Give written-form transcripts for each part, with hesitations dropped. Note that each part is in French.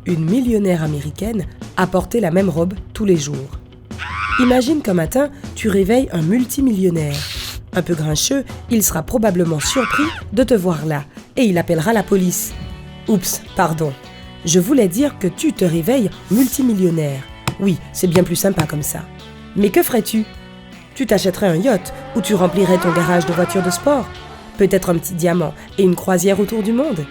Une millionnaire américaine a porté la même robe tous les jours. Imagine qu'un matin, tu réveilles un multimillionnaire. Un peu grincheux, il sera probablement surpris de te voir là et il appellera la police. Oups, pardon. Je voulais dire que tu te réveilles multimillionnaire. Oui, c'est bien plus sympa comme ça. Mais que ferais-tu? Tu t'achèterais un yacht ou tu remplirais ton garage de voitures de sport? Peut-être un petit diamant et une croisière autour du monde?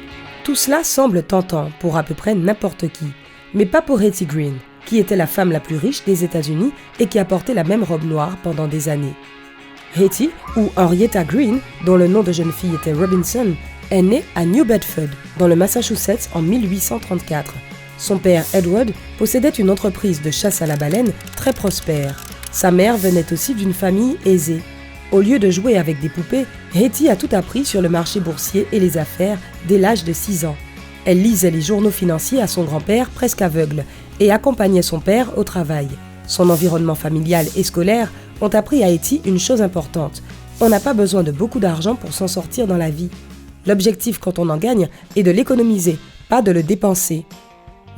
Tout cela semble tentant pour à peu près n'importe qui, mais pas pour Hetty Green, qui était la femme la plus riche des États-Unis et qui a porté la même robe noire pendant des années. Hetty, ou Henrietta Green, dont le nom de jeune fille était Robinson, est née à New Bedford, dans le Massachusetts en 1834. Son père, Edward, possédait une entreprise de chasse à la baleine très prospère. Sa mère venait aussi d'une famille aisée. Au lieu de jouer avec des poupées, Hetty a tout appris sur le marché boursier et les affaires dès l'âge de 6 ans. Elle lisait les journaux financiers à son grand-père presque aveugle et accompagnait son père au travail. Son environnement familial et scolaire ont appris à Hetty une chose importante. On n'a pas besoin de beaucoup d'argent pour s'en sortir dans la vie. L'objectif quand on en gagne est de l'économiser, pas de le dépenser.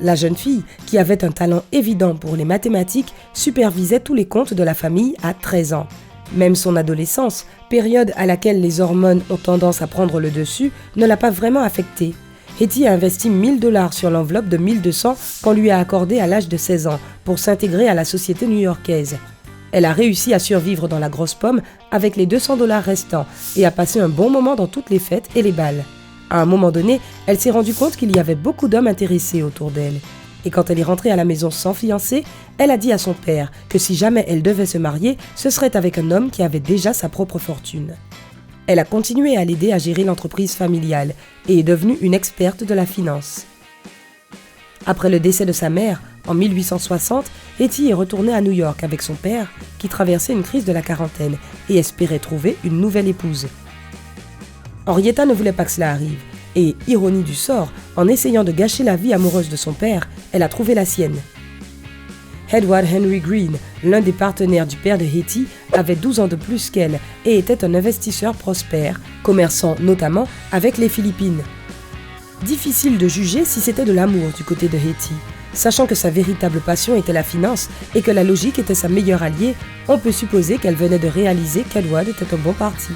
La jeune fille, qui avait un talent évident pour les mathématiques, supervisait tous les comptes de la famille à 13 ans. Même son adolescence, période à laquelle les hormones ont tendance à prendre le dessus, ne l'a pas vraiment affectée. Hetty a investi $1000 sur l'enveloppe de 1200 qu'on lui a accordée à l'âge de 16 ans pour s'intégrer à la société new-yorkaise. Elle a réussi à survivre dans la grosse pomme avec les $200 restants et a passé un bon moment dans toutes les fêtes et les bals. À un moment donné, elle s'est rendue compte qu'il y avait beaucoup d'hommes intéressés autour d'elle. Et quand elle est rentrée à la maison sans fiancé, elle a dit à son père que si jamais elle devait se marier, ce serait avec un homme qui avait déjà sa propre fortune. Elle a continué à l'aider à gérer l'entreprise familiale et est devenue une experte de la finance. Après le décès de sa mère, en 1860, Hetty est retournée à New York avec son père, qui traversait une crise de la quarantaine et espérait trouver une nouvelle épouse. Henrietta ne voulait pas que cela arrive, et, ironie du sort, en essayant de gâcher la vie amoureuse de son père, elle a trouvé la sienne. Edward Henry Green, l'un des partenaires du père de Hetty, avait 12 ans de plus qu'elle et était un investisseur prospère, commerçant notamment avec les Philippines. Difficile de juger si c'était de l'amour du côté de Hetty. Sachant que sa véritable passion était la finance et que la logique était sa meilleure alliée, on peut supposer qu'elle venait de réaliser qu'Edward était un bon parti.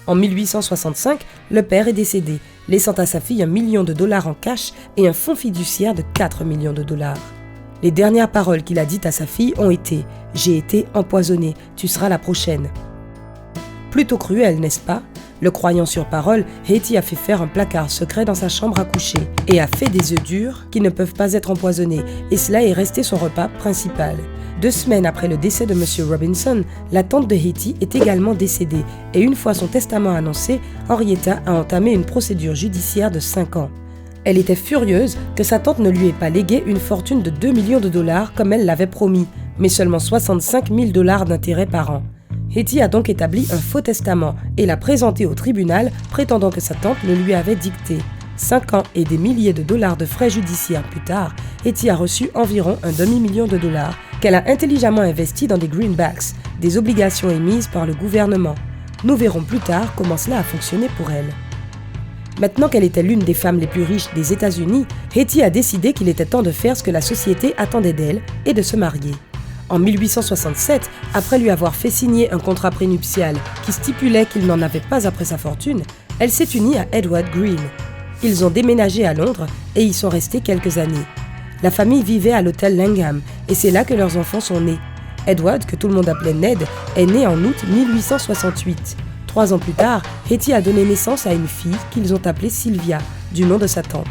En 1865, le père est décédé, laissant à sa fille $1 million en cash et un fonds fiduciaire de $4 millions. Les dernières paroles qu'il a dites à sa fille ont été « J'ai été empoisonné, tu seras la prochaine ». Plutôt cruel, n'est-ce pas? Le croyant sur parole, Hetty a fait faire un placard secret dans sa chambre à coucher et a fait des œufs durs qui ne peuvent pas être empoisonnés, et cela est resté son repas principal. 2 semaines après le décès de M. Robinson, la tante de Hetty est également décédée et une fois son testament annoncé, Henrietta a entamé une procédure judiciaire de 5 ans. Elle était furieuse que sa tante ne lui ait pas légué une fortune de $2 millions comme elle l'avait promis, mais seulement $65 000 d'intérêts par an. Hetty a donc établi un faux testament et l'a présenté au tribunal, prétendant que sa tante le lui avait dicté. 5 ans et des milliers de dollars de frais judiciaires plus tard, Hetty a reçu environ un demi-million de dollars qu'elle a intelligemment investi dans des greenbacks, des obligations émises par le gouvernement. Nous verrons plus tard comment cela a fonctionné pour elle. Maintenant qu'elle était l'une des femmes les plus riches des États-Unis, Hetty a décidé qu'il était temps de faire ce que la société attendait d'elle et de se marier. En 1867, après lui avoir fait signer un contrat prénuptial qui stipulait qu'il n'en avait pas après sa fortune, elle s'est unie à Edward Green. Ils ont déménagé à Londres et y sont restés quelques années. La famille vivait à l'hôtel Langham et c'est là que leurs enfants sont nés. Edward, que tout le monde appelait Ned, est né en août 1868. 3 ans plus tard, Hetty a donné naissance à une fille qu'ils ont appelée Sylvia, du nom de sa tante.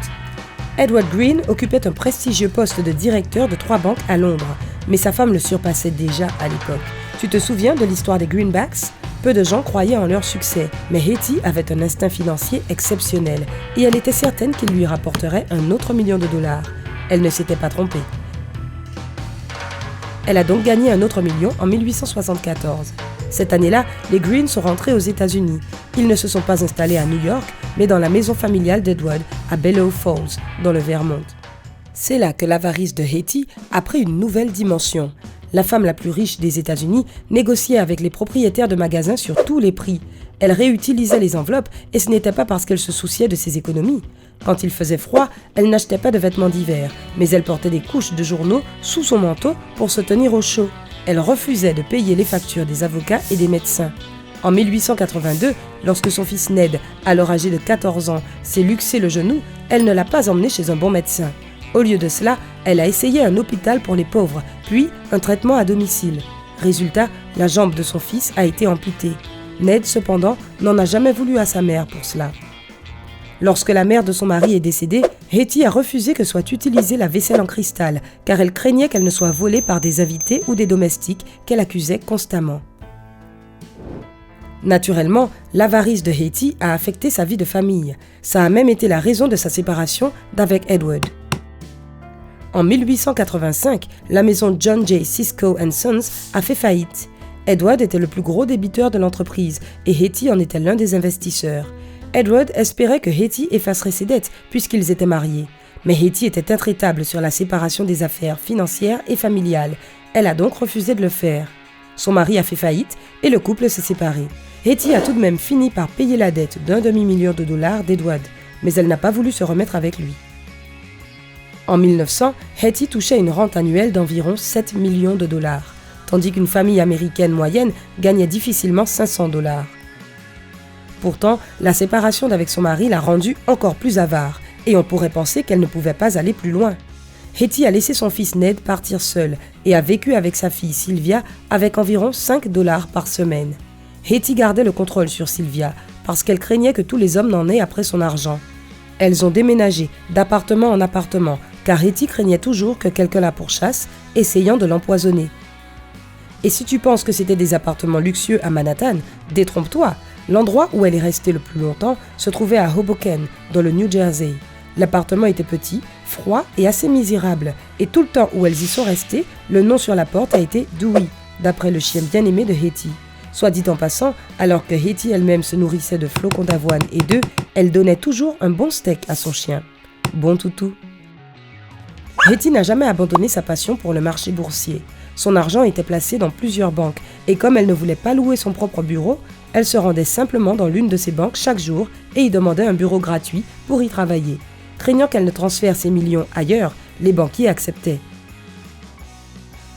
Edward Green occupait un prestigieux poste de directeur de 3 banques à Londres, mais sa femme le surpassait déjà à l'époque. Tu te souviens de l'histoire des greenbacks? Peu de gens croyaient en leur succès, mais Hetty avait un instinct financier exceptionnel et elle était certaine qu'il lui rapporterait un autre $1 million. Elle ne s'était pas trompée. Elle a donc gagné un autre million en 1874. Cette année-là, les Green sont rentrés aux États-Unis. Ils ne se sont pas installés à New York, mais dans la maison familiale d'Edward, à Bellows Falls, dans le Vermont. C'est là que l'avarice de Hetty a pris une nouvelle dimension. La femme la plus riche des États-Unis négociait avec les propriétaires de magasins sur tous les prix. elle réutilisait les enveloppes et ce n'était pas parce qu'elle se souciait de ses économies. Quand il faisait froid, elle n'achetait pas de vêtements d'hiver, mais elle portait des couches de journaux sous son manteau pour se tenir au chaud. Elle refusait de payer les factures des avocats et des médecins. En 1882, lorsque son fils Ned, alors âgé de 14 ans, s'est luxé le genou, elle ne l'a pas emmené chez un bon médecin. Au lieu de cela, elle a essayé un hôpital pour les pauvres, puis un traitement à domicile. Résultat, la jambe de son fils a été amputée. Ned, cependant, n'en a jamais voulu à sa mère pour cela. Lorsque la mère de son mari est décédée, Hetty a refusé que soit utilisée la vaisselle en cristal, car elle craignait qu'elle ne soit volée par des invités ou des domestiques qu'elle accusait constamment. Naturellement, l'avarice de Hetty a affecté sa vie de famille. Ça a même été la raison de sa séparation d'avec Edward. En 1885, la maison John J. Cisco & Sons a fait faillite. Edward était le plus gros débiteur de l'entreprise et Hetty en était l'un des investisseurs. Edward espérait que Hetty effacerait ses dettes puisqu'ils étaient mariés. Mais Hetty était intraitable sur la séparation des affaires financières et familiales. Elle a donc refusé de le faire. Son mari a fait faillite et le couple s'est séparé. Hetty a tout de même fini par payer la dette d'1 demi-million de dollars d'Edward, mais elle n'a pas voulu se remettre avec lui. En 1900, Hetty touchait une rente annuelle d'environ 7 millions de dollars, tandis qu'une famille américaine moyenne gagnait difficilement 500 dollars. Pourtant, la séparation d'avec son mari l'a rendue encore plus avare, et on pourrait penser qu'elle ne pouvait pas aller plus loin. Hetty a laissé son fils Ned partir seul et a vécu avec sa fille Sylvia avec environ 5 dollars par semaine. Hetty gardait le contrôle sur Sylvia parce qu'elle craignait que tous les hommes n'en aient après son argent. Elles ont déménagé d'appartement en appartement car Hetty craignait toujours que quelqu'un la pourchasse, essayant de l'empoisonner. Et si tu penses que c'était des appartements luxueux à Manhattan, détrompe-toi. L'endroit où elle est restée le plus longtemps se trouvait à Hoboken, dans le New Jersey. L'appartement était petit, froid et assez misérable, et tout le temps où elles y sont restées, le nom sur la porte a été Dewey, d'après le chien bien-aimé de Hetty. Soit dit en passant, alors que Hetty elle-même se nourrissait de flocons d'avoine et d'œufs, elle donnait toujours un bon steak à son chien. Bon toutou. Hetty n'a jamais abandonné sa passion pour le marché boursier. Son argent était placé dans plusieurs banques, et comme elle ne voulait pas louer son propre bureau, elle se rendait simplement dans l'une de ces banques chaque jour et y demandait un bureau gratuit pour y travailler. Craignant qu'elle ne transfère ses millions ailleurs, les banquiers acceptaient.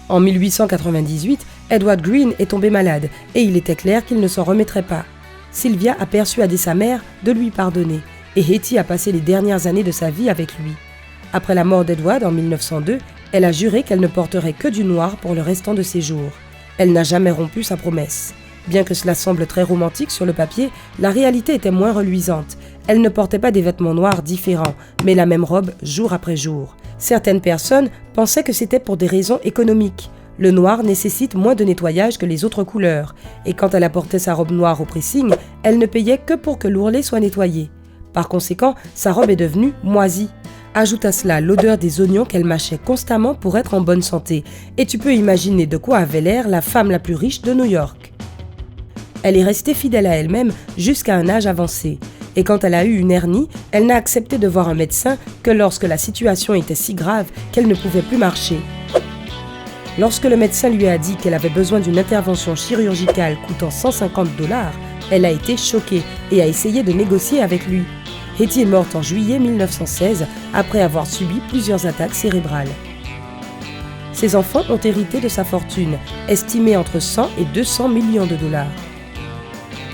En 1898, Edward Green est tombé malade et il était clair qu'il ne s'en remettrait pas. Sylvia a persuadé sa mère de lui pardonner et Hetty a passé les dernières années de sa vie avec lui. Après la mort d'Edward en 1902, elle a juré qu'elle ne porterait que du noir pour le restant de ses jours. Elle n'a jamais rompu sa promesse. Bien que cela semble très romantique sur le papier, la réalité était moins reluisante. Elle ne portait pas des vêtements noirs différents, mais la même robe jour après jour. Certaines personnes pensaient que c'était pour des raisons économiques. Le noir nécessite moins de nettoyage que les autres couleurs, et quand elle apportait sa robe noire au pressing, elle ne payait que pour que l'ourlet soit nettoyé. Par conséquent, sa robe est devenue moisie. Ajoute à cela l'odeur des oignons qu'elle mâchait constamment pour être en bonne santé, et tu peux imaginer de quoi avait l'air la femme la plus riche de New York. Elle est restée fidèle à elle-même jusqu'à un âge avancé, et quand elle a eu une hernie, elle n'a accepté de voir un médecin que lorsque la situation était si grave qu'elle ne pouvait plus marcher. Lorsque le médecin lui a dit qu'elle avait besoin d'une intervention chirurgicale coûtant 150 $, elle a été choquée et a essayé de négocier avec lui. Hetty est morte en juillet 1916 après avoir subi plusieurs attaques cérébrales. Ses enfants ont hérité de sa fortune, estimée entre 100 et 200 millions de dollars.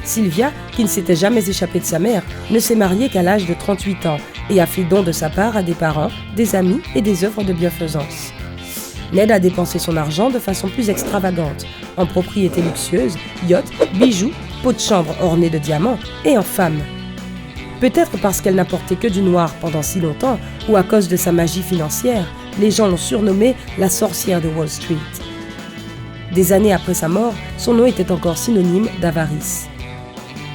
Sylvia, qui ne s'était jamais échappée de sa mère, ne s'est mariée qu'à l'âge de 38 ans et a fait don de sa part à des parents, des amis et des œuvres de bienfaisance. Ned a dépensé son argent de façon plus extravagante, en propriétés luxueuses, yachts, bijoux, pots de chambre ornés de diamants et en femmes. Peut-être parce qu'elle n'a porté que du noir pendant si longtemps ou à cause de sa magie financière, les gens l'ont surnommée la sorcière de Wall Street. Des années après sa mort, son nom était encore synonyme d'avarice.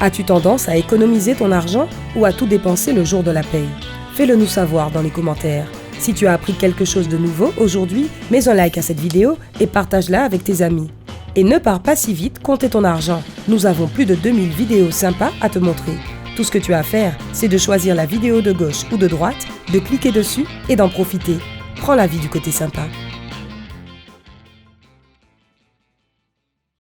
As-tu tendance à économiser ton argent ou à tout dépenser le jour de la paye? Fais-le nous savoir dans les commentaires. Si tu as appris quelque chose de nouveau aujourd'hui, mets un like à cette vidéo et partage-la avec tes amis. Et ne pars pas si vite compter ton argent. Nous avons plus de 2000 vidéos sympas à te montrer. Tout ce que tu as à faire, c'est de choisir la vidéo de gauche ou de droite, de cliquer dessus et d'en profiter. Prends la vie du côté sympa.